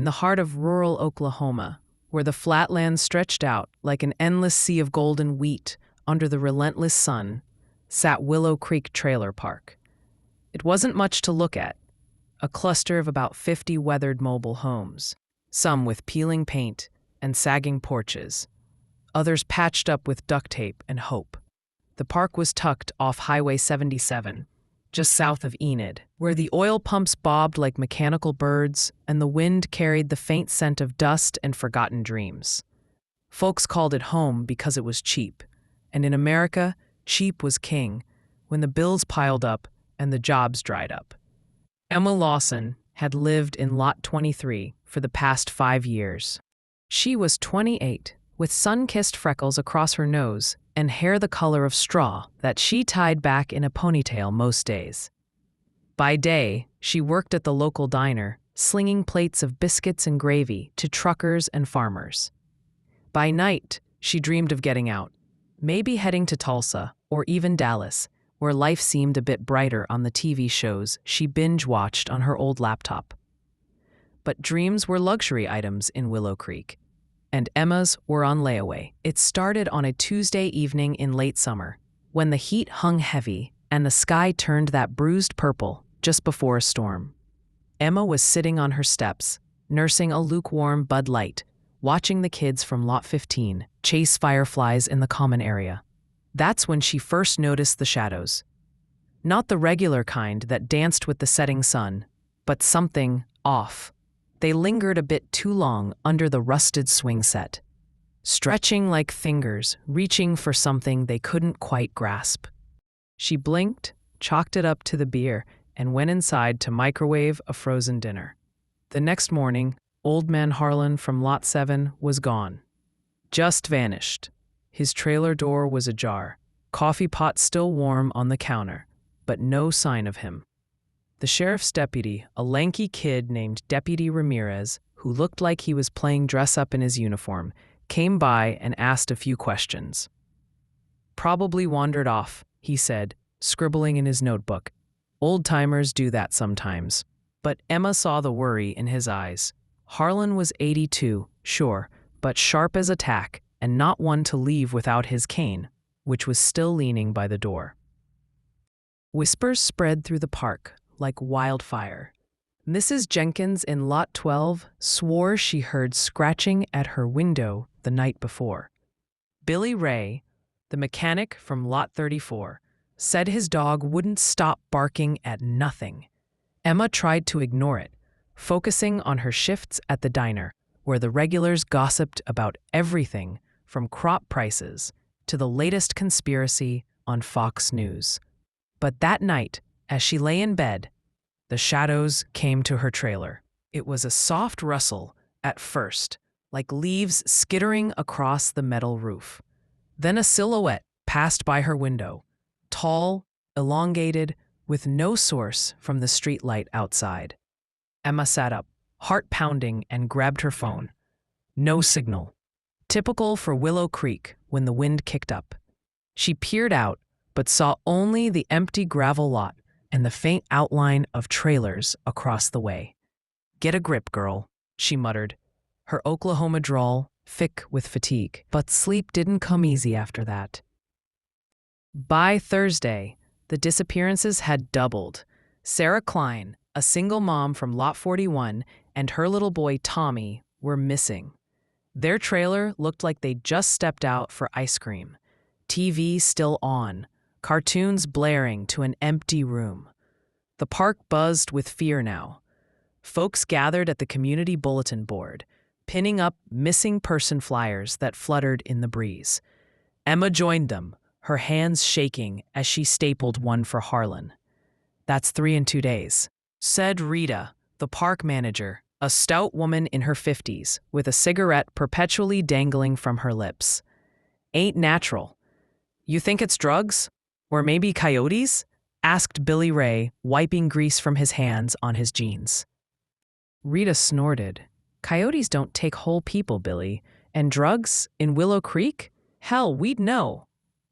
in the heart of rural Oklahoma, where the flatlands stretched out like an endless sea of golden wheat under the relentless sun, sat Willow Creek Trailer Park. It wasn't much to look at, a cluster of about 50 weathered mobile homes, some with peeling paint and sagging porches, others patched up with duct tape and hope. The park was tucked off Highway 77, just south of Enid, where the oil pumps bobbed like mechanical birds and the wind carried the faint scent of dust and forgotten dreams. Folks called it home because it was cheap, and in America, cheap was king when the bills piled up and the jobs dried up. Emma Lawson had lived in Lot 23 for the past 5 years. She was 28, with sun-kissed freckles across her nose and hair the color of straw that she tied back in a ponytail most days. By day, she worked at the local diner, slinging plates of biscuits and gravy to truckers and farmers. By night, she dreamed of getting out, maybe heading to Tulsa or even Dallas, where life seemed a bit brighter on the TV shows she binge-watched on her old laptop. But dreams were luxury items in Willow Creek, and Emma's were on layaway. It started on a Tuesday evening in late summer, when the heat hung heavy and the sky turned that bruised purple just before a storm. Emma was sitting on her steps, nursing a lukewarm Bud Light, watching the kids from Lot 15 chase fireflies in the common area. That's when she first noticed the shadows. Not the regular kind that danced with the setting sun, but something off. They lingered a bit too long under the rusted swing set, stretching like fingers, reaching for something they couldn't quite grasp. She blinked, chalked it up to the beer, and went inside to microwave a frozen dinner. The next morning, Old Man Harlan from Lot 7 was gone. Just vanished. His trailer door was ajar, coffee pot still warm on the counter, but no sign of him. The sheriff's deputy, a lanky kid named Deputy Ramirez, who looked like he was playing dress-up in his uniform, came by and asked a few questions. "Probably wandered off," he said, scribbling in his notebook. "Old-timers do that sometimes." But Emma saw the worry in his eyes. Harlan was 82, sure, but sharp as a tack, and not one to leave without his cane, which was still leaning by the door. Whispers spread through the park like wildfire. Mrs. Jenkins in Lot 12 swore she heard scratching at her window the night before. Billy Ray, the mechanic from Lot 34, said his dog wouldn't stop barking at nothing. Emma tried to ignore it, focusing on her shifts at the diner, where the regulars gossiped about everything from crop prices to the latest conspiracy on Fox News. But that night, as she lay in bed, the shadows came to her trailer. It was a soft rustle at first, like leaves skittering across the metal roof. Then a silhouette passed by her window, tall, elongated, with no source from the streetlight outside. Emma sat up, heart pounding, and grabbed her phone. No signal. Typical for Willow Creek when the wind kicked up. She peered out, but saw only the empty gravel lot and the faint outline of trailers across the way. "Get a grip, girl," she muttered, her Oklahoma drawl thick with fatigue. But sleep didn't come easy after that. By Thursday, the disappearances had doubled. Sarah Klein, a single mom from Lot 41, and her little boy Tommy were missing. Their trailer looked like they'd just stepped out for ice cream. TV still on, cartoons blaring to an empty room. The park buzzed with fear now. Folks gathered at the community bulletin board, pinning up missing person flyers that fluttered in the breeze. Emma joined them, her hands shaking as she stapled one for Harlan. "That's 3 in 2 days," said Rita, the park manager, a stout woman in her 50s, with a cigarette perpetually dangling from her lips. "Ain't natural. You think it's drugs? Or maybe coyotes?" asked Billy Ray, wiping grease from his hands on his jeans. Rita snorted. "Coyotes don't take whole people, Billy. And drugs? In Willow Creek? Hell, we'd know."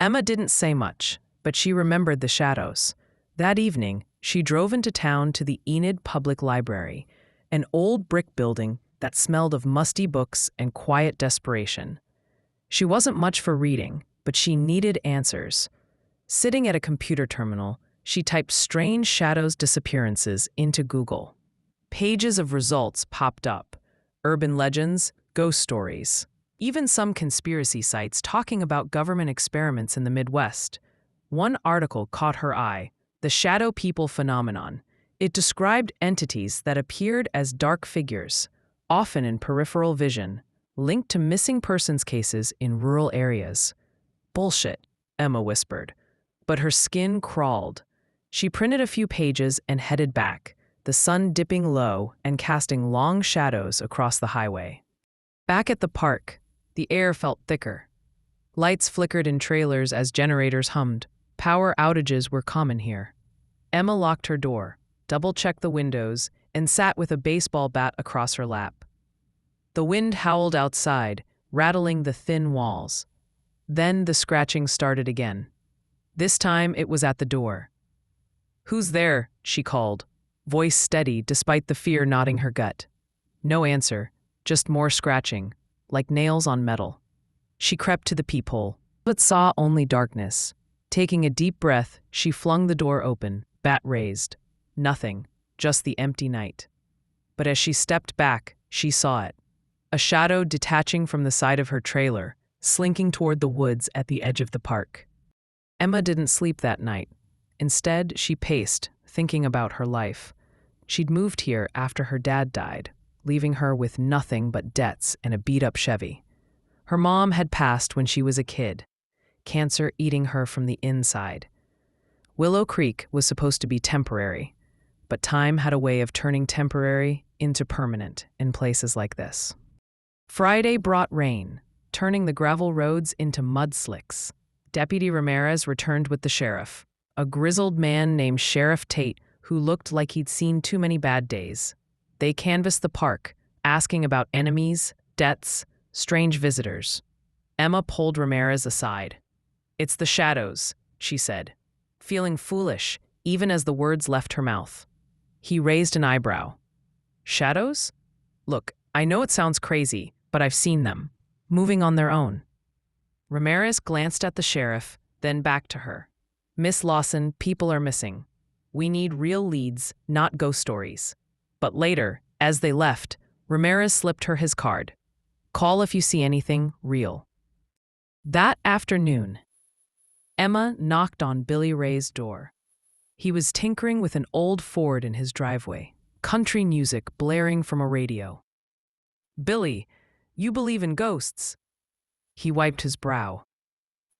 Emma didn't say much, but she remembered the shadows. That evening, she drove into town to the Enid Public Library, an old brick building that smelled of musty books and quiet desperation. She wasn't much for reading, but she needed answers. Sitting at a computer terminal, she typed strange shadows disappearances into Google. Pages of results popped up: urban legends, ghost stories, even some conspiracy sites talking about government experiments in the Midwest. One article caught her eye: the shadow people phenomenon. It described entities that appeared as dark figures, often in peripheral vision, linked to missing persons cases in rural areas. Bullshit, Emma whispered. But her skin crawled. She printed a few pages and headed back, the sun dipping low and casting long shadows across the highway. Back at the park, the air felt thicker. Lights flickered in trailers as generators hummed. Power outages were common here. Emma locked her door, double-checked the windows, and sat with a baseball bat across her lap. The wind howled outside, rattling the thin walls. Then the scratching started again. This time it was at the door. "Who's there?" she called, voice steady despite the fear knotting her gut. No answer, just more scratching, like nails on metal. She crept to the peephole, but saw only darkness. Taking a deep breath, she flung the door open, bat raised. Nothing, just the empty night. But as she stepped back, she saw it. A shadow detaching from the side of her trailer, slinking toward the woods at the edge of the park. Emma didn't sleep that night. Instead, she paced, thinking about her life. She'd moved here after her dad died, leaving her with nothing but debts and a beat-up Chevy. Her mom had passed when she was a kid, cancer eating her from the inside. Willow Creek was supposed to be temporary, but time had a way of turning temporary into permanent in places like this. Friday brought rain, turning the gravel roads into mudslicks. Deputy Ramirez returned with the sheriff, a grizzled man named Sheriff Tate who looked like he'd seen too many bad days. They canvassed the park, asking about enemies, debts, strange visitors. Emma pulled Ramirez aside. "It's the shadows," she said, feeling foolish even as the words left her mouth. He raised an eyebrow. "Shadows? Look, I know it sounds crazy, but I've seen them, moving on their own." Ramirez glanced at the sheriff, then back to her. "Miss Lawson, people are missing. We need real leads, not ghost stories." But later, as they left, Ramirez slipped her his card. "Call if you see anything real." That afternoon, Emma knocked on Billy Ray's door. He was tinkering with an old Ford in his driveway, country music blaring from a radio. "Billy, you believe in ghosts?" He wiped his brow.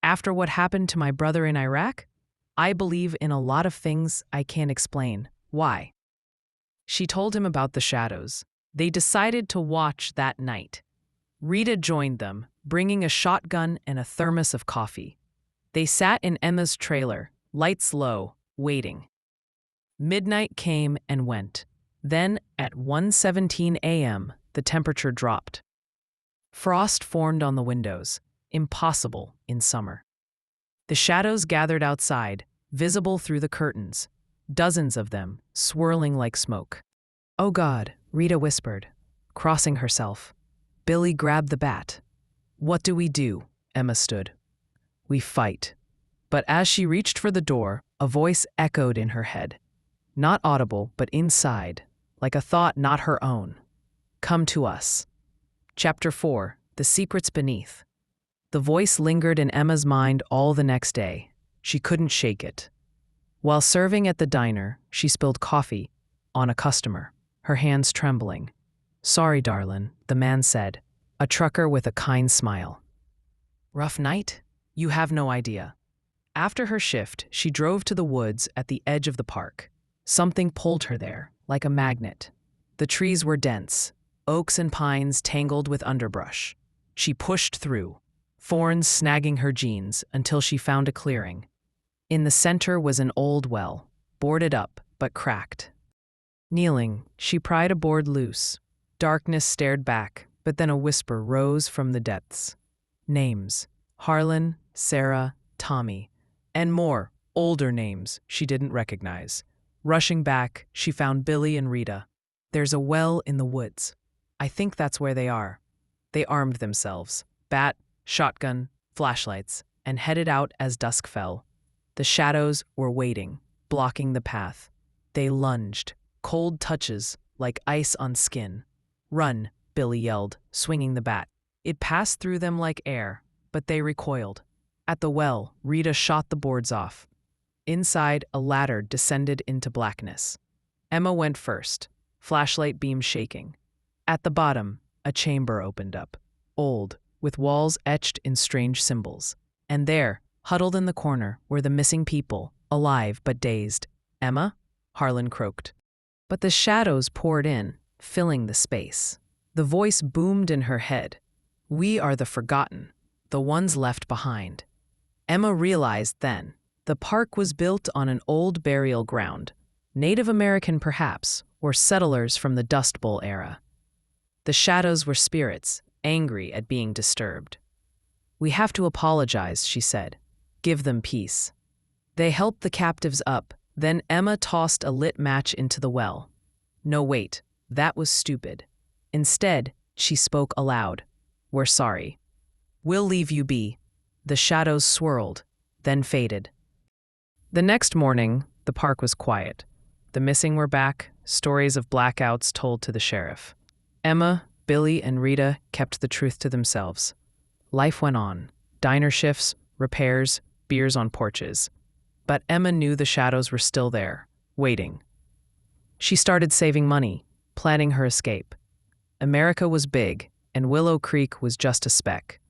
"After what happened to my brother in Iraq, I believe in a lot of things I can't explain. Why?" She told him about the shadows. They decided to watch that night. Rita joined them, bringing a shotgun and a thermos of coffee. They sat in Emma's trailer, lights low, waiting. Midnight came and went. Then, at 1:17 a.m., the temperature dropped. Frost formed on the windows, impossible in summer. The shadows gathered outside, visible through the curtains, dozens of them, swirling like smoke. "Oh God," Rita whispered, crossing herself. Billy grabbed the bat. "What do we do?" Emma stood. "We fight." But as she reached for the door, a voice echoed in her head. Not audible, but inside, like a thought not her own. "Come to us." Chapter 4, The Secrets Beneath. The voice lingered in Emma's mind all the next day. She couldn't shake it. While serving at the diner, she spilled coffee on a customer, her hands trembling. "Sorry, darlin'," the man said, a trucker with a kind smile. "Rough night? You have no idea." After her shift, she drove to the woods at the edge of the park. Something pulled her there, like a magnet. The trees were dense, oaks and pines tangled with underbrush. She pushed through, thorns snagging her jeans until she found a clearing. In the center was an old well, boarded up but cracked. Kneeling, she pried a board loose. Darkness stared back, but then a whisper rose from the depths. Names: Harlan, Sarah, Tommy, and more, older names she didn't recognize. Rushing back, she found Billy and Rita. "There's a well in the woods." I think that's where they are. They armed themselves, bat, shotgun, flashlights, and headed out as dusk fell. The shadows were waiting, blocking the path. They lunged, cold touches like ice on skin. "Run," Billy yelled, swinging the bat. It passed through them like air, but they recoiled. At the well, Rita shot the boards off. Inside, a ladder descended into blackness. Emma went first, flashlight beam shaking. At the bottom, a chamber opened up, old, with walls etched in strange symbols. And there, huddled in the corner, were the missing people, alive but dazed. "Emma?" Harlan croaked. But the shadows poured in, filling the space. The voice boomed in her head. "We are the forgotten, the ones left behind." Emma realized then, the park was built on an old burial ground, Native American perhaps, or settlers from the Dust Bowl era. The shadows were spirits, angry at being disturbed. "We have to apologize," she said. "Give them peace." They helped the captives up, then Emma tossed a lit match into the well. No, wait, that was stupid. Instead, she spoke aloud. "We're sorry. We'll leave you be." The shadows swirled, then faded. The next morning, the park was quiet. The missing were back, stories of blackouts told to the sheriff. Emma, Billy, and Rita kept the truth to themselves. Life went on. Diner shifts, repairs, beers on porches. But Emma knew the shadows were still there, waiting. She started saving money, planning her escape. America was big, and Willow Creek was just a speck.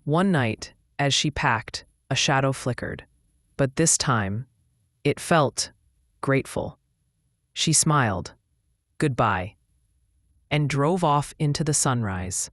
One night, as she packed, a shadow flickered. But this time, it felt grateful. She smiled, "Goodbye," and drove off into the sunrise.